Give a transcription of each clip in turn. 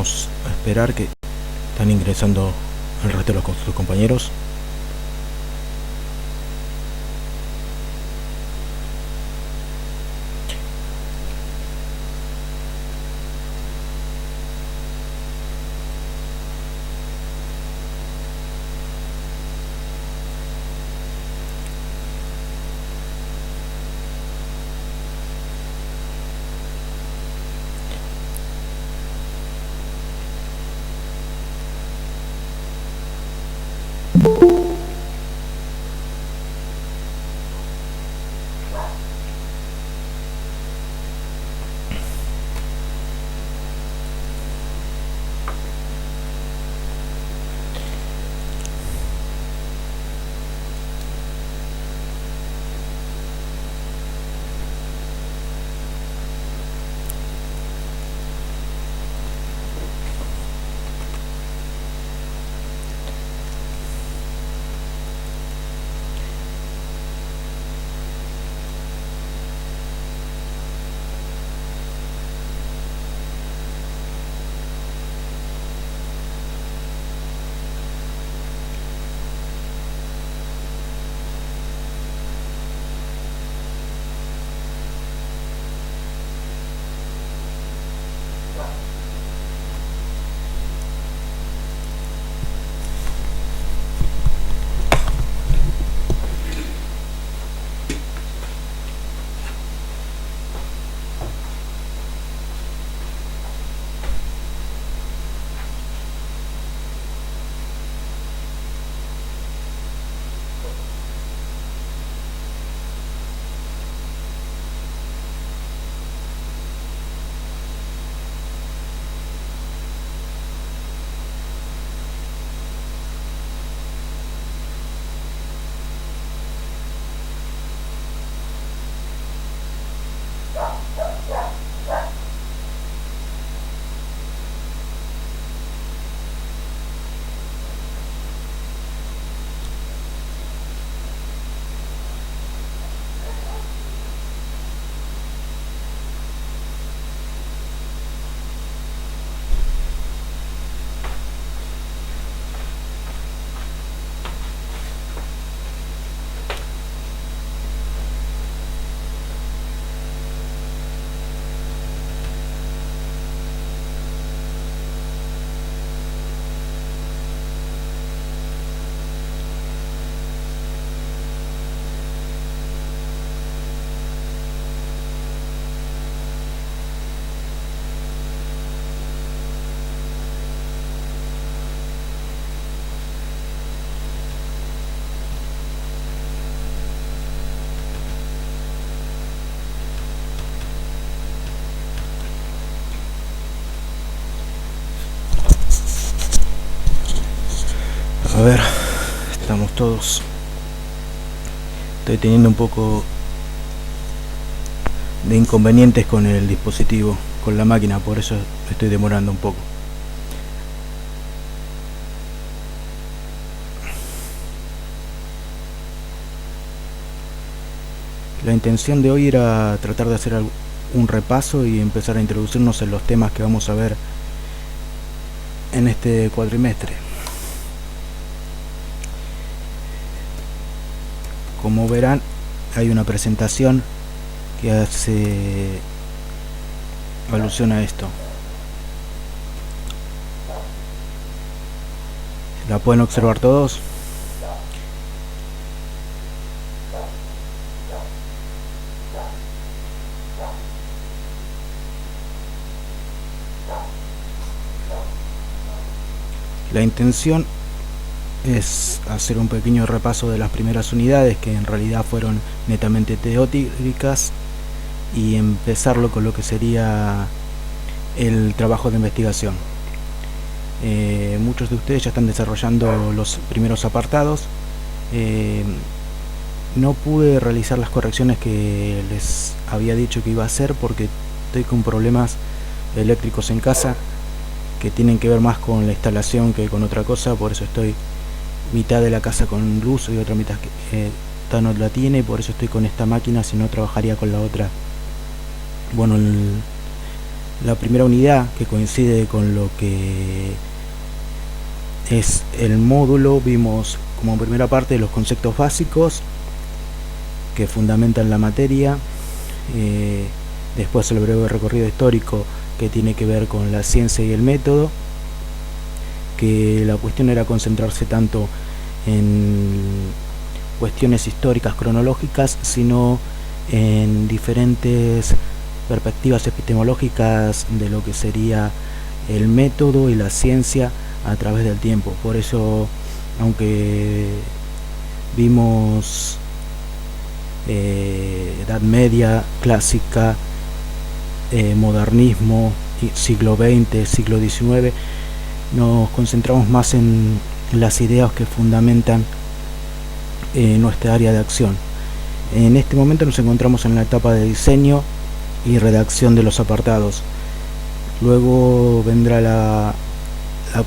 Vamos a esperar que están ingresando el resto de sus compañeros. A ver, estamos todos. Estoy teniendo un poco de inconvenientes con el dispositivo, con la máquina, por eso me estoy demorando un poco. La intención de hoy era tratar de hacer un repaso y empezar a introducirnos en los temas que vamos a ver en este cuatrimestre. Como verán, hay una presentación que hace alusión a esto. ¿La pueden observar todos? La intención es hacer un pequeño repaso de las primeras unidades, que en realidad fueron netamente teóricas, y empezarlo con lo que sería el trabajo de investigación. Muchos de ustedes ya están desarrollando los primeros apartados. No pude realizar las correcciones que les había dicho que iba a hacer porque estoy con problemas eléctricos en casa que tienen que ver más con la instalación que con otra cosa. Por eso estoy mitad de la casa con luz y otra mitad que no la tiene, por eso estoy con esta máquina, si no trabajaría con la otra. Bueno, La primera unidad, que coincide con lo que es el módulo, vimos como primera parte los conceptos básicos que fundamentan la materia, después el breve recorrido histórico que tiene que ver con la ciencia y el método, que la cuestión era concentrarse tanto en cuestiones históricas cronológicas, sino en diferentes perspectivas epistemológicas de lo que sería el método y la ciencia a través del tiempo. Por eso, aunque vimos Edad Media, clásica, modernismo, siglo XX, siglo XIX, nos concentramos más en las ideas que fundamentan nuestra área de acción. En este momento nos encontramos en la etapa de diseño y redacción de los apartados. Luego vendrá la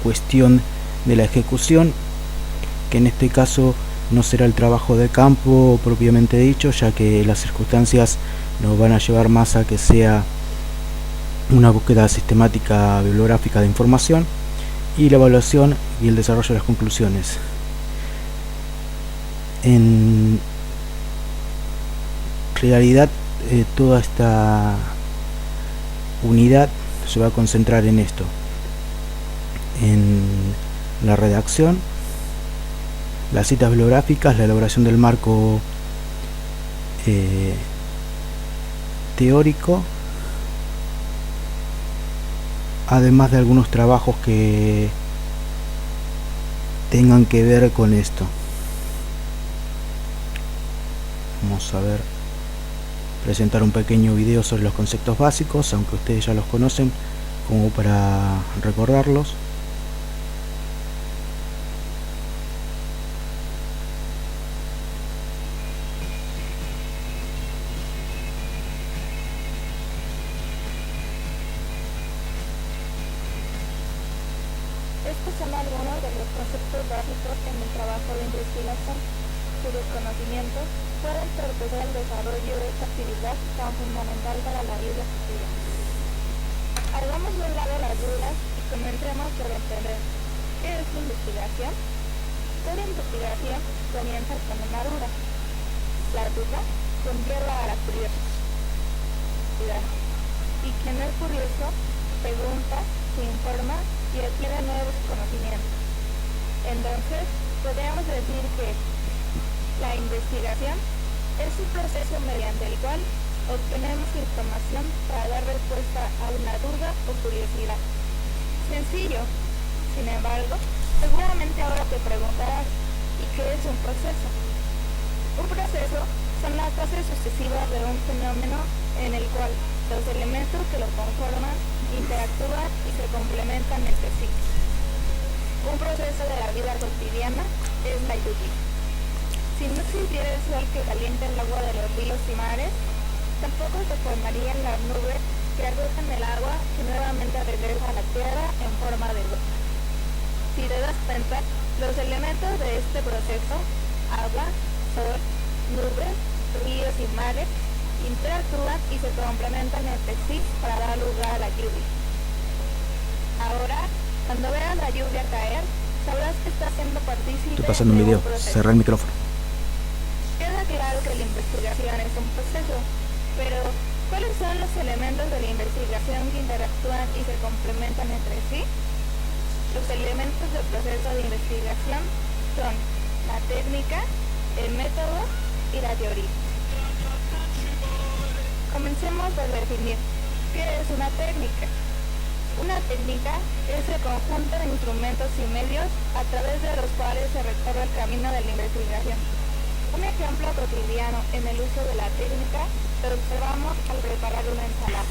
cuestión de la ejecución, que en este caso no será el trabajo de campo propiamente dicho, ya que las circunstancias nos van a llevar más a que sea una búsqueda sistemática bibliográfica de información, y la evaluación y el desarrollo de las conclusiones. En realidad, toda esta unidad se va a concentrar en esto, en la redacción, las citas bibliográficas, la elaboración del marco teórico, además de algunos trabajos que tengan que ver con esto. Vamos a ver, presentar un pequeño video sobre los conceptos básicos, aunque ustedes ya los conocen, como para recordarlos. Estos son algunos de los conceptos básicos en el trabajo de investigación. Su desconocimiento puede entorpecer el desarrollo de esta actividad tan fundamental para la vida cotidiana. Hagamos de un lado las dudas y comencemos por entender ¿qué es la investigación? Toda investigación comienza con una duda. La duda conlleva a la curiosidad. Y quien es curioso pregunta, se informa y adquiere nuevos conocimientos. Entonces, podríamos decir que la investigación es un proceso mediante el cual obtenemos información para dar respuesta a una duda o curiosidad. Sencillo. Sin embargo, seguramente ahora te preguntarás, ¿y qué es un proceso? Un proceso son las fases sucesivas de un fenómeno en el cual los elementos que lo conforman interactúan y se complementan entre sí. Un proceso de la vida cotidiana es la lluvia. Si no existiera el sol que calienta el agua de los ríos y mares, tampoco se formarían las nubes que arrojan el agua que nuevamente regresa a la tierra en forma de gota. Si te das cuenta, los elementos de este proceso, agua, sol, nubes, ríos y mares, interactúan y se complementan entre sí para dar lugar a la lluvia. Ahora, cuando veas la lluvia caer, sabrás que está siendo partícipe. Estoy pasando un video, cerré el micrófono. Queda claro que la investigación es un proceso, pero ¿cuáles son los elementos de la investigación que interactúan y se complementan entre sí? Los elementos del proceso de investigación son la técnica, el método y la teoría. Comencemos por definir qué es una técnica. Una técnica es el conjunto de instrumentos y medios a través de los cuales se recorre el camino de la investigación. Un ejemplo cotidiano en el uso de la técnica lo observamos al preparar una ensalada.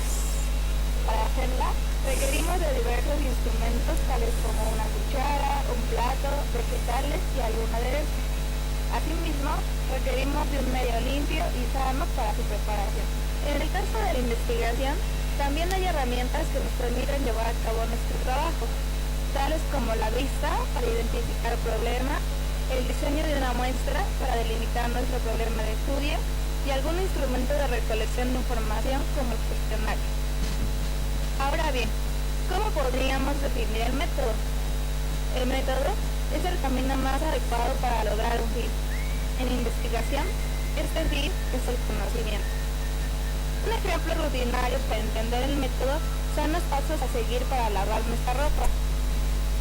Para hacerla, requerimos de diversos instrumentos tales como una cuchara, un plato, vegetales y algún aderezo. Asimismo, requerimos de un medio limpio y sano para su preparación. En el caso de la investigación, también hay herramientas que nos permiten llevar a cabo nuestro trabajo, tales como la vista para identificar problemas, el diseño de una muestra para delimitar nuestro problema de estudio y algún instrumento de recolección de información como el cuestionario. Ahora Ahora bien, ¿cómo podríamos definir el método? El método es el camino más adecuado para lograr un fin. En investigación, este fin es el conocimiento. Un ejemplo rutinario para entender el método son los pasos a seguir para lavar nuestra ropa.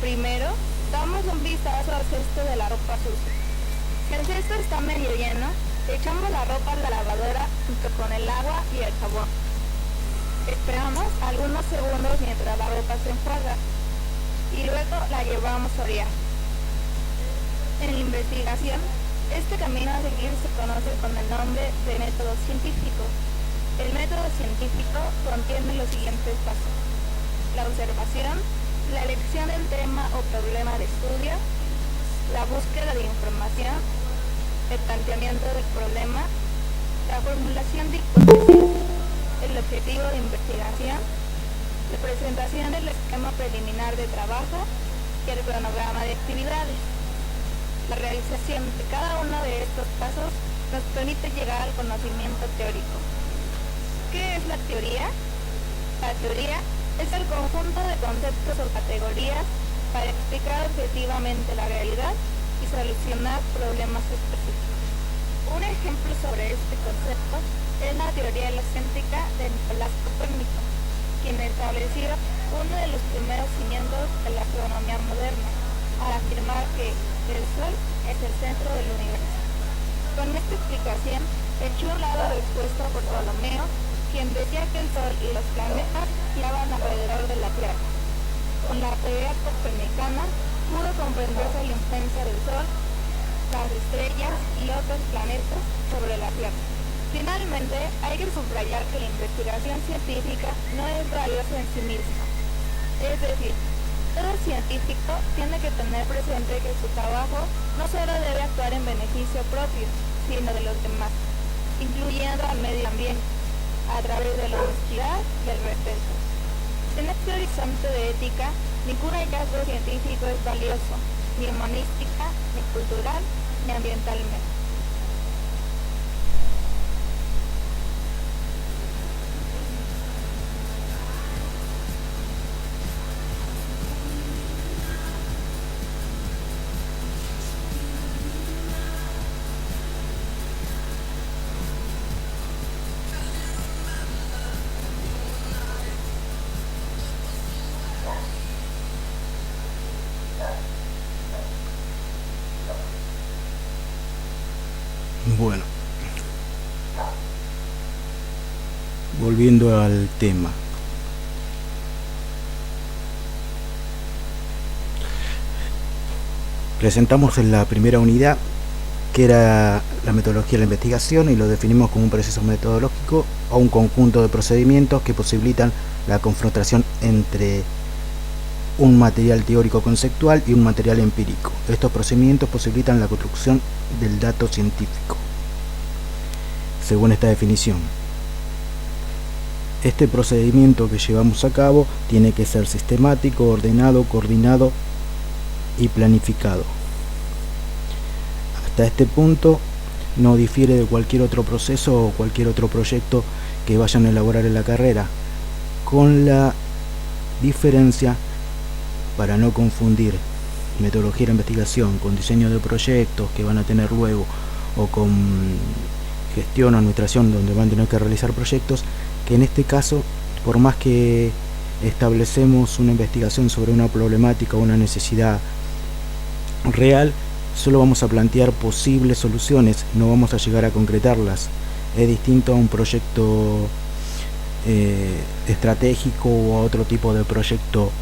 Primero, damos un vistazo al cesto de la ropa sucia. Si el cesto está medio lleno, echamos la ropa a la lavadora junto con el agua y el jabón. Esperamos algunos segundos mientras la ropa se enjuaga y luego la llevamos a orear. En la investigación, este camino a seguir se conoce con el nombre de método científico. El método científico contiene los siguientes pasos: la observación, la elección del tema o problema de estudio, la búsqueda de información, el planteamiento del problema, la formulación de hipótesis, el objetivo de investigación, la presentación del esquema preliminar de trabajo y el cronograma de actividades. La realización de cada uno de estos pasos nos permite llegar al conocimiento teórico. ¿Qué es la teoría? La teoría es el conjunto de conceptos o categorías para explicar objetivamente la realidad y solucionar problemas específicos. Un ejemplo sobre este concepto es la teoría helocéntrica de Nicolás Copérnico, quien estableció uno de los primeros cimientos de la astronomía moderna, al afirmar que el Sol es el centro del universo. Con esta explicación, echó un lado respuesta por Ptolomeo, quien decía que el Sol y los planetas giraban alrededor de la Tierra. Con la teoría copernicana pudo comprenderse la influencia del Sol, las estrellas y otros planetas sobre la Tierra. Finalmente, hay que subrayar que la investigación científica no es valiosa en sí misma. Es decir, todo científico tiene que tener presente que su trabajo no solo debe actuar en beneficio propio, sino de los demás, incluyendo al medio ambiente, a través de la honestidad y el respeto. En este horizonte de ética, ningún hallazgo científico es valioso, ni humanística, ni cultural, ni ambientalmente. Bueno, volviendo al tema. Presentamos en la primera unidad que era la metodología de la investigación y lo definimos como un proceso metodológico o un conjunto de procedimientos que posibilitan la confrontación entre un material teórico conceptual y un material empírico. Estos procedimientos posibilitan la construcción del dato científico, según esta definición. Este procedimiento que llevamos a cabo tiene que ser sistemático, ordenado, coordinado y planificado. Hasta este punto no difiere de cualquier otro proceso o cualquier otro proyecto que vayan a elaborar en la carrera, con la diferencia, para no confundir metodología de investigación con diseño de proyectos que van a tener luego, o con gestión o administración donde van a tener que realizar proyectos, que en este caso, por más que establecemos una investigación sobre una problemática o una necesidad real, solo vamos a plantear posibles soluciones, no vamos a llegar a concretarlas. Es distinto a un proyecto estratégico o a otro tipo de proyecto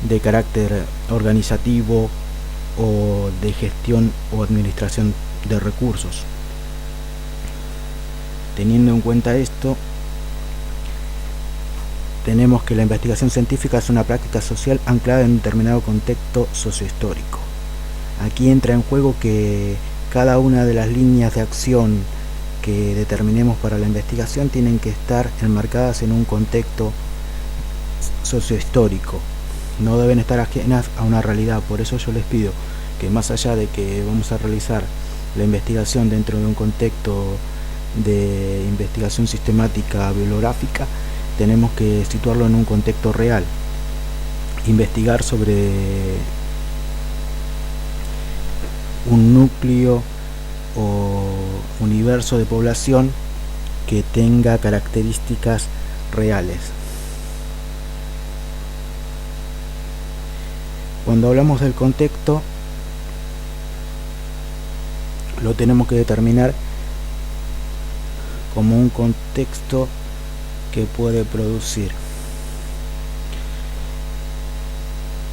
de carácter organizativo o de gestión o administración de recursos. Teniendo en cuenta esto, tenemos que la investigación científica es una práctica social anclada en un determinado contexto sociohistórico. Aquí entra en juego que cada una de las líneas de acción que determinemos para la investigación tienen que estar enmarcadas en un contexto sociohistórico. No deben estar ajenas a una realidad. Por eso yo les pido que, más allá de que vamos a realizar la investigación dentro de un contexto de investigación sistemática bibliográfica, tenemos que situarlo en un contexto real, investigar sobre un núcleo o universo de población que tenga características reales. Cuando hablamos del contexto, lo tenemos que determinar como un contexto que puede producir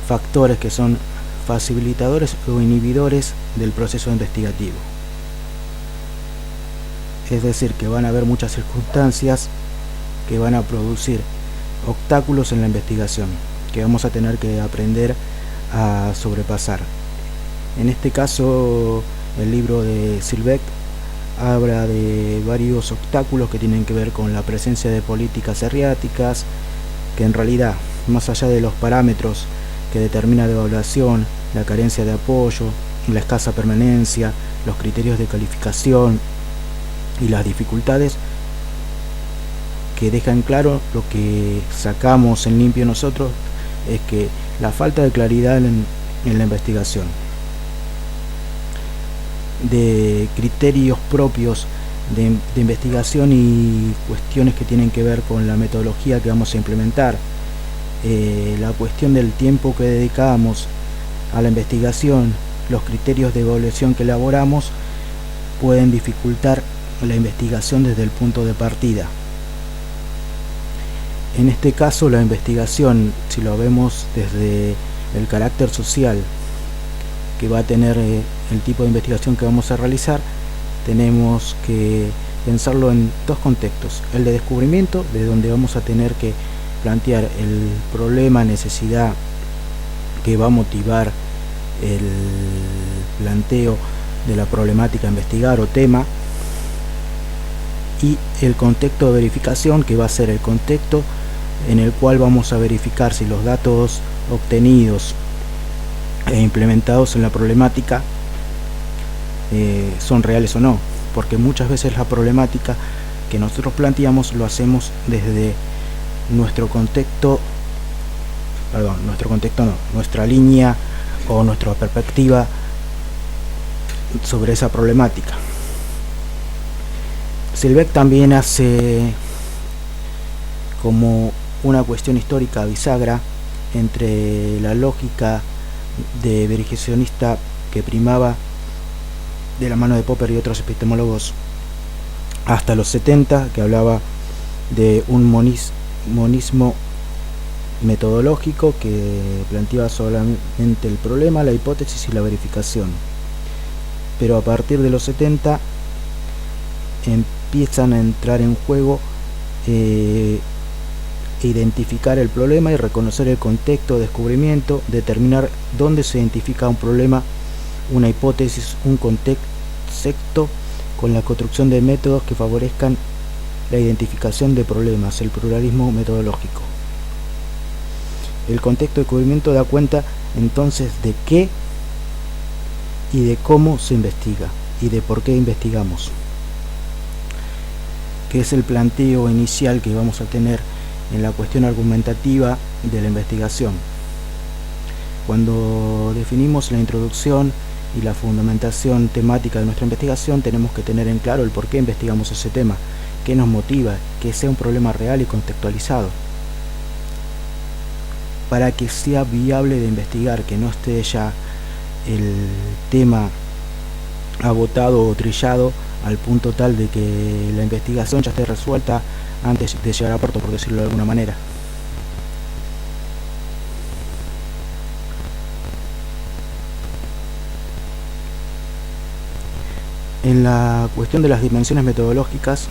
factores que son facilitadores o inhibidores del proceso investigativo. Es decir, que van a haber muchas circunstancias que van a producir obstáculos en la investigación, que vamos a tener que aprender a sobrepasar. En este caso, el libro de Sylvek habla de varios obstáculos que tienen que ver con la presencia de políticas erráticas, que en realidad, más allá de los parámetros que determina la evaluación, la carencia de apoyo, la escasa permanencia, los criterios de calificación y las dificultades, que dejan claro lo que sacamos en limpio nosotros, es que la falta de claridad en la investigación, de criterios propios de investigación y cuestiones que tienen que ver con la metodología que vamos a implementar, la cuestión del tiempo que dedicamos a la investigación, los criterios de evaluación que elaboramos, pueden dificultar la investigación desde el punto de partida. En este caso, la investigación, si lo vemos desde el carácter social que va a tener el tipo de investigación que vamos a realizar, tenemos que pensarlo en dos contextos: el de descubrimiento, de donde vamos a tener que plantear el problema, necesidad que va a motivar el planteo de la problemática a investigar o tema, y el contexto de verificación, que va a ser el contexto en el cual vamos a verificar si los datos obtenidos e implementados en la problemática son reales o no, porque muchas veces la problemática que nosotros planteamos lo hacemos desde nuestra línea o nuestra perspectiva sobre esa problemática. Sylvek también hace como una cuestión histórica bisagra entre la lógica de verificacionista que primaba de la mano de Popper y otros epistemólogos hasta los 70, que hablaba de un monismo metodológico que planteaba solamente el problema, la hipótesis y la verificación. Pero a partir de los 70 empiezan a entrar en juego identificar el problema y reconocer el contexto de descubrimiento, determinar dónde se identifica un problema, una hipótesis, un contexto, con la construcción de métodos que favorezcan la identificación de problemas, el pluralismo metodológico. El contexto de descubrimiento da cuenta entonces de qué y de cómo se investiga y de por qué investigamos, que es el planteo inicial que vamos a tener en la cuestión argumentativa de la investigación. Cuando definimos la introducción y la fundamentación temática de nuestra investigación, tenemos que tener en claro el por qué investigamos ese tema, qué nos motiva, que sea un problema real y contextualizado, para que sea viable de investigar, que no esté ya el tema agotado o trillado al punto tal de que la investigación ya esté resuelta antes de llegar a puerto, por decirlo de alguna manera. En la cuestión de las dimensiones metodológicas,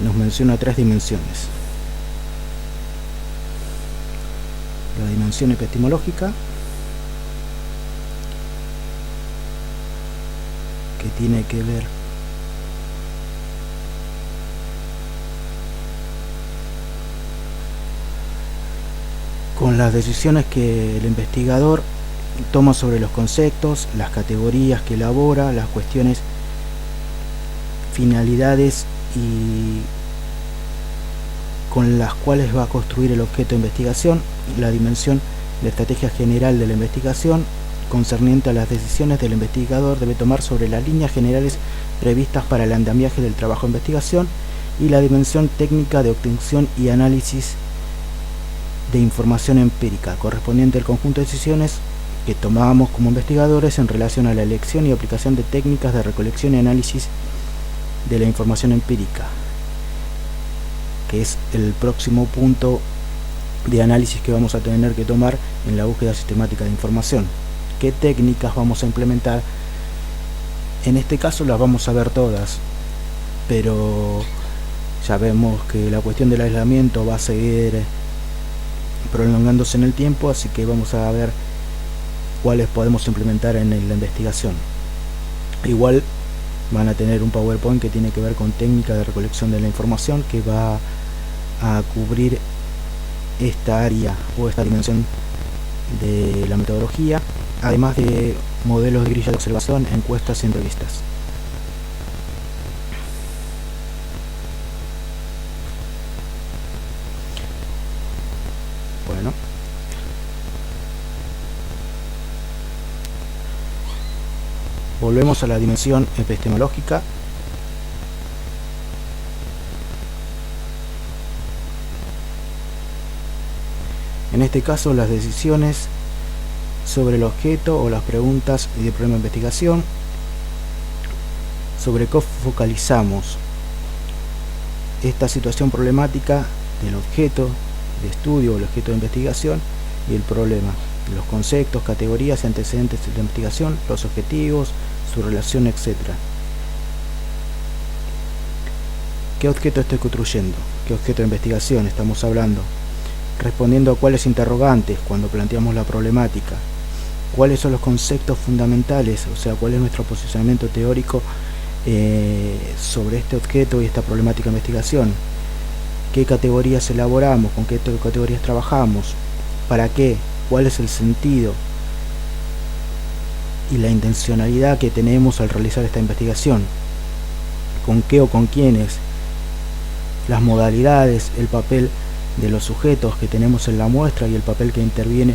nos menciona 3 dimensiones: la dimensión epistemológica, que tiene que ver con las decisiones que el investigador toma sobre los conceptos, las categorías que elabora, las cuestiones finalidades y con las cuales va a construir el objeto de investigación, la dimensión de estrategia general de la investigación concerniente a las decisiones del investigador debe tomar sobre las líneas generales previstas para el andamiaje del trabajo de investigación, y la dimensión técnica de obtención y análisis de información empírica correspondiente al conjunto de decisiones que tomamos como investigadores en relación a la elección y aplicación de técnicas de recolección y análisis de la información empírica, que es el próximo punto de análisis que vamos a tener que tomar en la búsqueda sistemática de información. ¿Qué técnicas vamos a implementar? En este caso las vamos a ver todas, pero ya vemos que la cuestión del aislamiento va a seguir prolongándose en el tiempo, así que vamos a ver cuáles podemos implementar en la investigación. Igual van a tener un PowerPoint que tiene que ver con técnica de recolección de la información, que va a cubrir esta área o esta dimensión de la metodología, además de modelos de grilla de observación, encuestas y entrevistas. Bueno, volvemos a la dimensión epistemológica. En este caso, las decisiones sobre el objeto o las preguntas y el problema de investigación, sobre qué focalizamos esta situación problemática del objeto de estudio o el objeto de investigación y el problema, los conceptos, categorías y antecedentes de la investigación, los objetivos, su relación, etc. ¿Qué objeto estoy construyendo? ¿Qué objeto de investigación estamos hablando? Respondiendo a cuáles interrogantes cuando planteamos la problemática, cuáles son los conceptos fundamentales, o sea, cuál es nuestro posicionamiento teórico sobre este objeto y esta problemática de investigación, qué categorías elaboramos, con qué categorías trabajamos, para qué, cuál es el sentido y la intencionalidad que tenemos al realizar esta investigación, con qué o con quiénes, las modalidades, el papel de los sujetos que tenemos en la muestra y el papel que interviene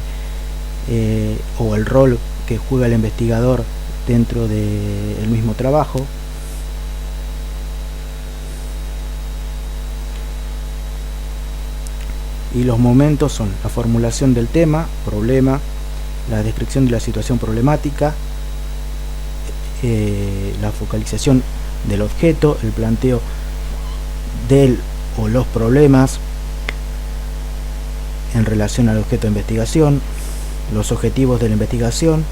o el rol que juega el investigador dentro del mismo trabajo. Y los momentos son la formulación del tema, problema, la descripción de la situación problemática, la focalización del objeto, el planteo del o los problemas en relación al objeto de investigación, los objetivos de la investigación,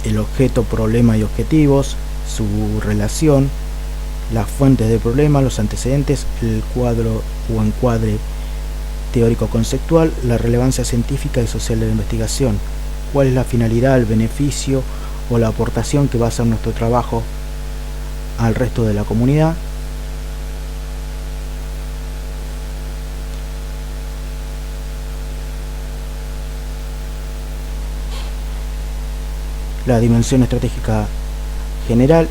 el objeto, problema y objetivos, su relación, las fuentes del problema, los antecedentes, el cuadro o encuadre teórico-conceptual, la relevancia científica y social de la investigación, cuál es la finalidad, el beneficio o la aportación que va a hacer nuestro trabajo al resto de la comunidad, la dimensión estratégica general.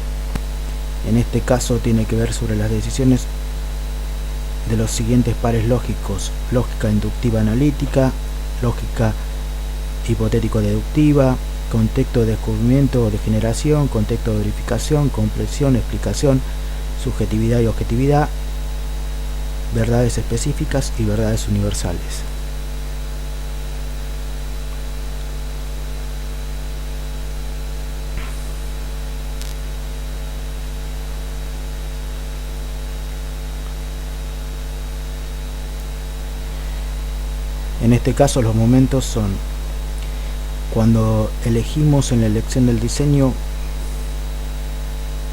En este caso tiene que ver sobre las decisiones de los siguientes pares lógicos: lógica inductiva analítica, lógica hipotético-deductiva, contexto de descubrimiento o de generación, contexto de verificación, comprensión, explicación, subjetividad y objetividad, verdades específicas y verdades universales. En este caso los momentos son cuando elegimos en la elección del diseño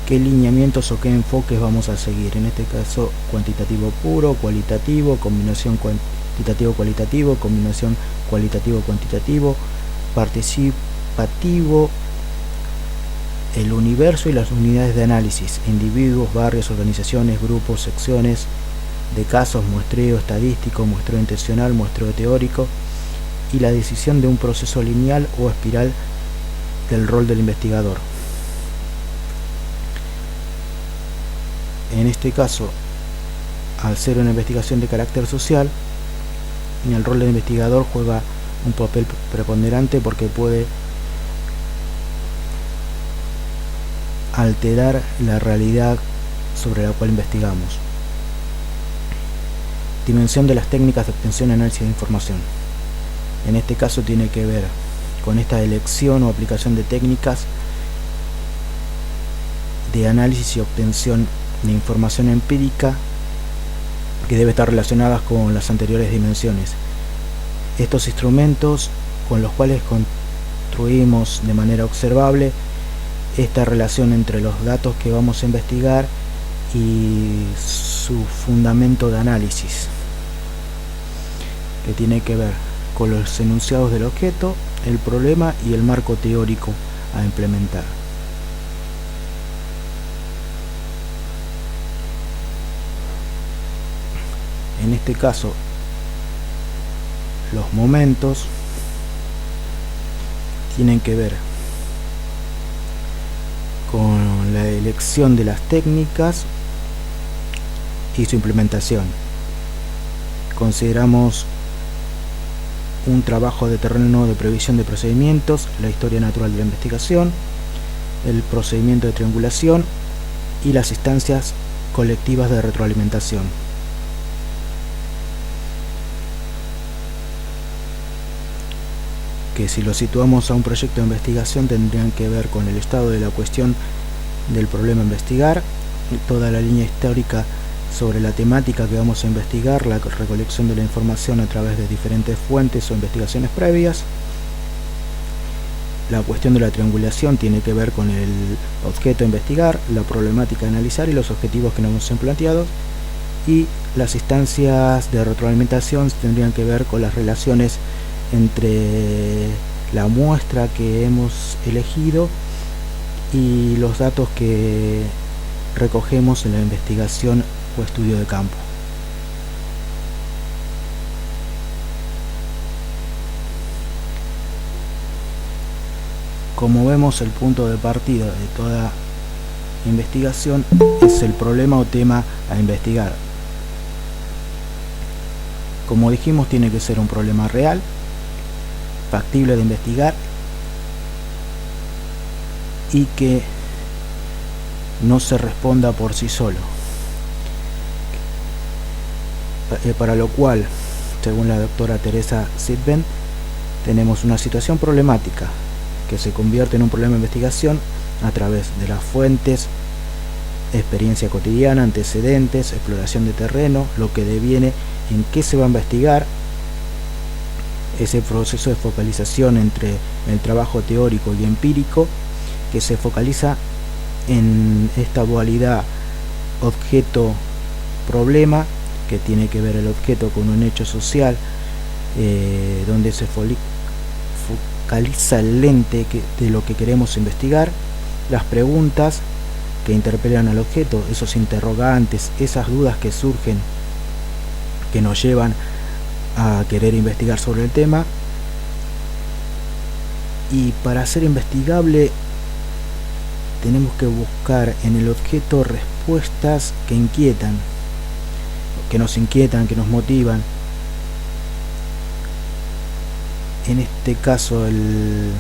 qué lineamientos o qué enfoques vamos a seguir. En este caso cuantitativo puro, cualitativo, combinación cuantitativo-cualitativo, combinación cualitativo-cuantitativo, participativo, el universo y las unidades de análisis, individuos, barrios, organizaciones, grupos, secciones de casos, muestreo estadístico, muestreo intencional, muestreo teórico, y la decisión de un proceso lineal o espiral del rol del investigador. En este caso, al ser una investigación de carácter social, el rol del investigador juega un papel preponderante porque puede alterar la realidad sobre la cual investigamos. Dimensión de las técnicas de obtención y análisis de información. En este caso tiene que ver con esta elección o aplicación de técnicas de análisis y obtención de información empírica que debe estar relacionadas con las anteriores dimensiones. Estos instrumentos con los cuales construimos de manera observable esta relación entre los datos que vamos a investigar y su fundamento de análisis, que tiene que ver con los enunciados del objeto, el problema y el marco teórico a implementar. En este caso, los momentos tienen que ver con la elección de las técnicas y su implementación. Consideramos un trabajo de terreno de previsión de procedimientos, la historia natural de la investigación, el procedimiento de triangulación y las instancias colectivas de retroalimentación. Que si lo situamos a un proyecto de investigación tendrían que ver con el estado de la cuestión del problema a investigar, toda la línea histórica sobre la temática que vamos a investigar, la recolección de la información a través de diferentes fuentes o investigaciones previas. La cuestión de la triangulación tiene que ver con el objeto a investigar, la problemática a analizar y los objetivos que nos hemos planteado, y las instancias de retroalimentación tendrían que ver con las relaciones entre la muestra que hemos elegido y los datos que recogemos en la investigación o estudio de campo. Como vemos, el punto de partida de toda investigación es el problema o tema a investigar. Como dijimos, tiene que ser un problema real, factible de investigar y que no se responda por sí solo, para lo cual, según la doctora Teresa Sitbent, tenemos una situación problemática que se convierte en un problema de investigación a través de las fuentes, experiencia cotidiana, antecedentes, exploración de terreno, lo que deviene en qué se va a investigar, ese proceso de focalización entre el trabajo teórico y empírico, que se focaliza en esta dualidad objeto-problema, que tiene que ver el objeto con un hecho social, donde se focaliza el lente de lo que queremos investigar, las preguntas que interpelan al objeto, esos interrogantes, esas dudas que surgen, que nos llevan a querer investigar sobre el tema. Y para ser investigable tenemos que buscar en el objeto respuestas que inquietan, que nos motivan. En este caso, el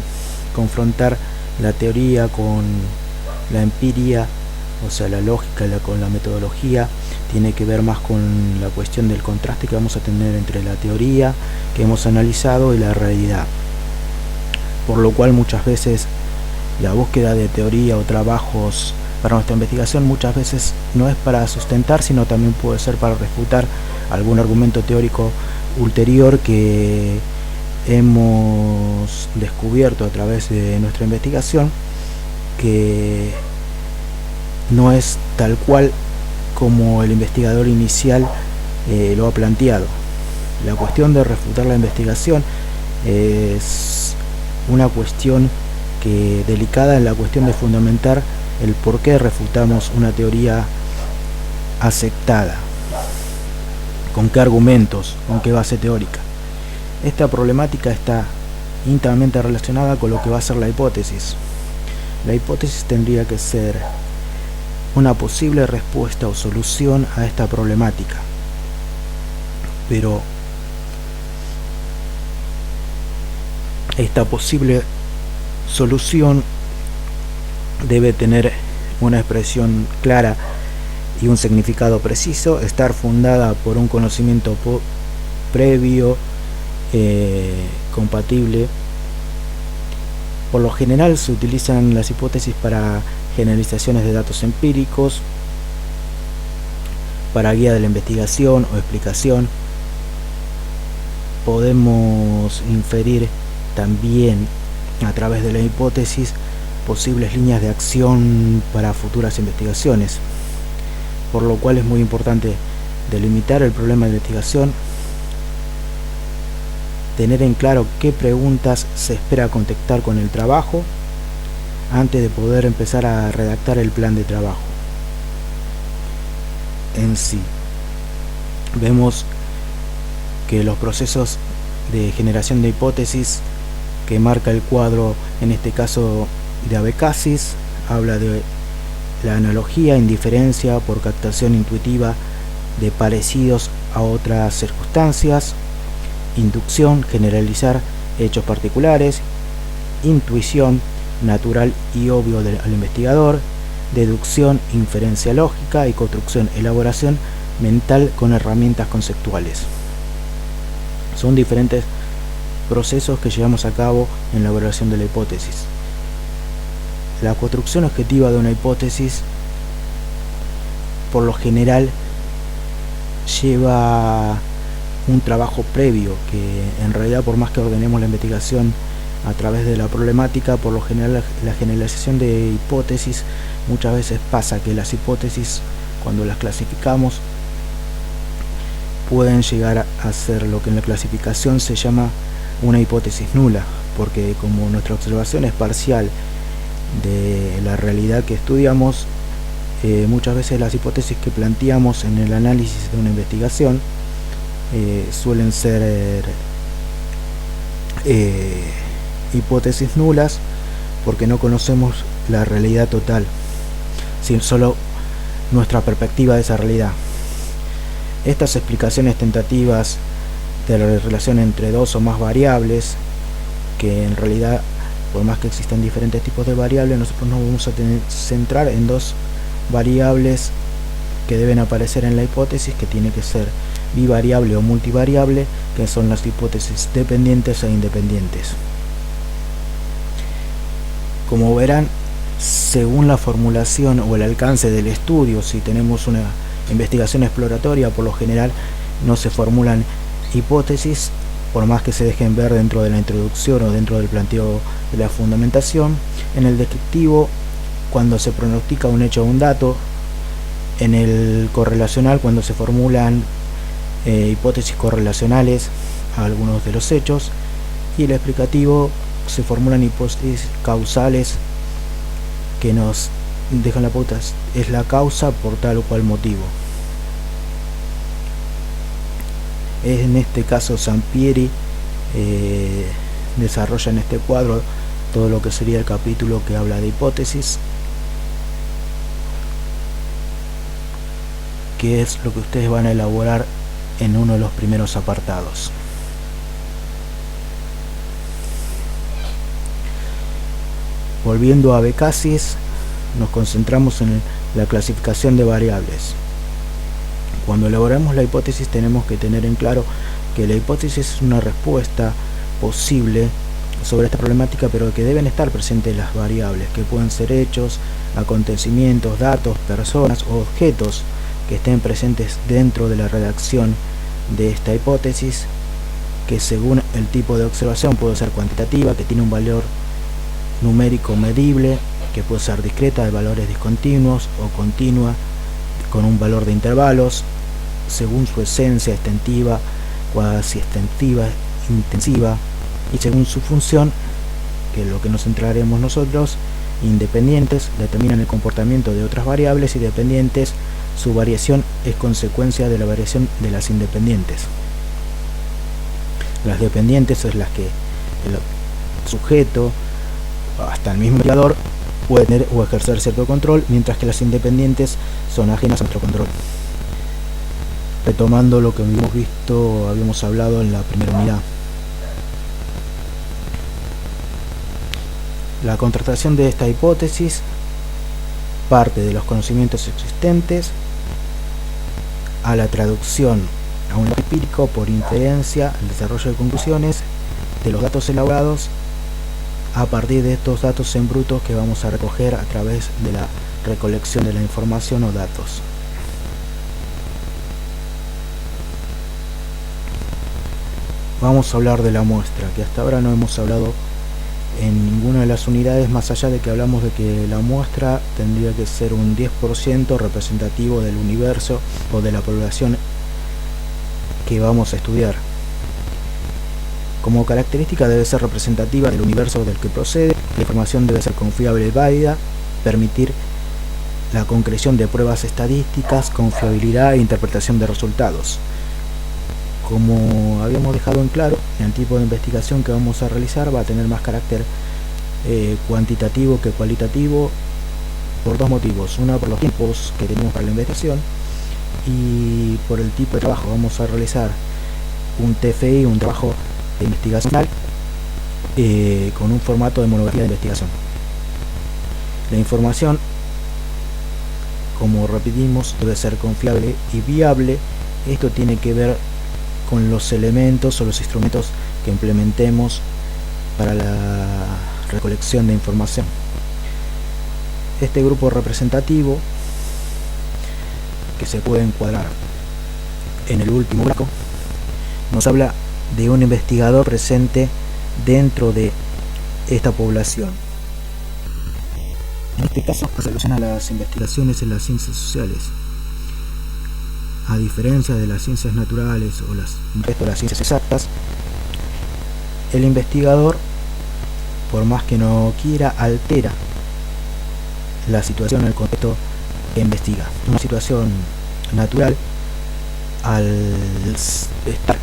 confrontar la teoría con la empiria, o sea, la lógica con la metodología, tiene que ver más con la cuestión del contraste que vamos a tener entre la teoría que hemos analizado y la realidad. Por lo cual muchas veces la búsqueda de teoría o trabajos para nuestra investigación muchas veces no es para sustentar, sino también puede ser para refutar algún argumento teórico ulterior que hemos descubierto a través de nuestra investigación, que no es tal cual como el investigador inicial lo ha planteado. La cuestión de refutar la investigación es una cuestión delicada en la cuestión de fundamentar el por qué refutamos una teoría aceptada, con qué argumentos, con qué base teórica. Esta problemática está íntimamente relacionada con lo que va a ser la hipótesis. La hipótesis tendría que ser una posible respuesta o solución a esta problemática. Pero esta posible solución debe tener una expresión clara y un significado preciso, estar fundada por un conocimiento previo, compatible. Por lo general se utilizan las hipótesis para generalizaciones de datos empíricos, para guía de la investigación o explicación. Podemos inferir también a través de la hipótesis posibles líneas de acción para futuras investigaciones, por lo cual es muy importante delimitar el problema de investigación, tener en claro qué preguntas se espera contestar con el trabajo antes de poder empezar a redactar el plan de trabajo en sí. Vemos que los procesos de generación de hipótesis que marca el cuadro, en este caso de Abecassis, habla de la analogía, indiferencia por captación intuitiva de parecidos a otras circunstancias, inducción, generalizar hechos particulares, intuición, natural y obvio al investigador, deducción, inferencia lógica y construcción, elaboración mental con herramientas conceptuales. Son diferentes procesos que llevamos a cabo en la elaboración de la hipótesis. La construcción objetiva de una hipótesis por lo general lleva un trabajo previo, que en realidad, por más que ordenemos la investigación a través de la problemática, por lo general la generalización de hipótesis, muchas veces pasa que las hipótesis, cuando las clasificamos, pueden llegar a ser lo que en la clasificación se llama una hipótesis nula, porque como nuestra observación es parcial de la realidad que estudiamos, muchas veces las hipótesis que planteamos en el análisis de una investigación suelen ser hipótesis nulas, porque no conocemos la realidad total, sino solo nuestra perspectiva de esa realidad. Estas explicaciones tentativas de la relación entre dos o más variables, que en realidad, por más que existan diferentes tipos de variables, nosotros nos vamos a centrar en dos variables que deben aparecer en la hipótesis, que tiene que ser bivariable o multivariable, que son las hipótesis dependientes e independientes. Como verán, según la formulación o el alcance del estudio, si tenemos una investigación exploratoria, por lo general no se formulan hipótesis, por más que se dejen ver dentro de la introducción o dentro del planteo de la fundamentación. En el descriptivo, cuando se pronostica un hecho o un dato. En el correlacional, cuando se formulan hipótesis correlacionales a algunos de los hechos. Y el explicativo, se formulan hipótesis causales que nos dejan la pauta, es la causa por tal o cual motivo. En este caso Sampieri desarrolla en este cuadro todo lo que sería el capítulo que habla de hipótesis, que es lo que ustedes van a elaborar en uno de los primeros apartados. Volviendo a Abecassis, nos concentramos en la clasificación de variables. Cuando elaboramos la hipótesis, tenemos que tener en claro que la hipótesis es una respuesta posible sobre esta problemática, pero que deben estar presentes las variables, que pueden ser hechos, acontecimientos, datos, personas o objetos que estén presentes dentro de la redacción de esta hipótesis, que según el tipo de observación puede ser cuantitativa, que tiene un valor numérico medible, que puede ser discreta, de valores discontinuos, o continua, con un valor de intervalos, según su esencia, extensiva, cuasi extensiva, intensiva, y según su función, que es lo que nos centraremos nosotros. Independientes, determinan el comportamiento de otras variables, y dependientes, su variación es consecuencia de la variación de las independientes. Las dependientes es las que el sujeto, hasta el mismo investigador, puede tener o ejercer cierto control, mientras que las independientes son ajenas a nuestro control. Retomando lo que habíamos hablado en la primera unidad. La contrastación de esta hipótesis parte de los conocimientos existentes a la traducción a un empírico por inferencia, el desarrollo de conclusiones de los datos elaborados a partir de estos datos en bruto que vamos a recoger a través de la recolección de la información o datos. Vamos a hablar de la muestra, que hasta ahora no hemos hablado en ninguna de las unidades, más allá de que hablamos de que la muestra tendría que ser un 10% representativo del universo o de la población que vamos a estudiar. Como característica debe ser representativa del universo del que procede, la información debe ser confiable y válida, permitir la concreción de pruebas estadísticas, confiabilidad e interpretación de resultados. Como habíamos dejado en claro, el tipo de investigación que vamos a realizar va a tener más carácter cuantitativo que cualitativo por dos motivos. Una, por los tiempos que tenemos para la investigación, y por el tipo de trabajo. Vamos a realizar un TFI, un trabajo investigacional, con un formato de monografía de investigación. La información, como repetimos, debe ser confiable y viable. Esto tiene que ver con los elementos o los instrumentos que implementemos para la recolección de información. Este grupo representativo, que se puede encuadrar en el último bloque, nos habla de un investigador presente dentro de esta población. En este caso se relaciona a las investigaciones en las ciencias sociales. A diferencia de las ciencias naturales o el resto de las ciencias exactas, el investigador, por más que no quiera, altera la situación, el contexto que investiga. Una situación natural, al estar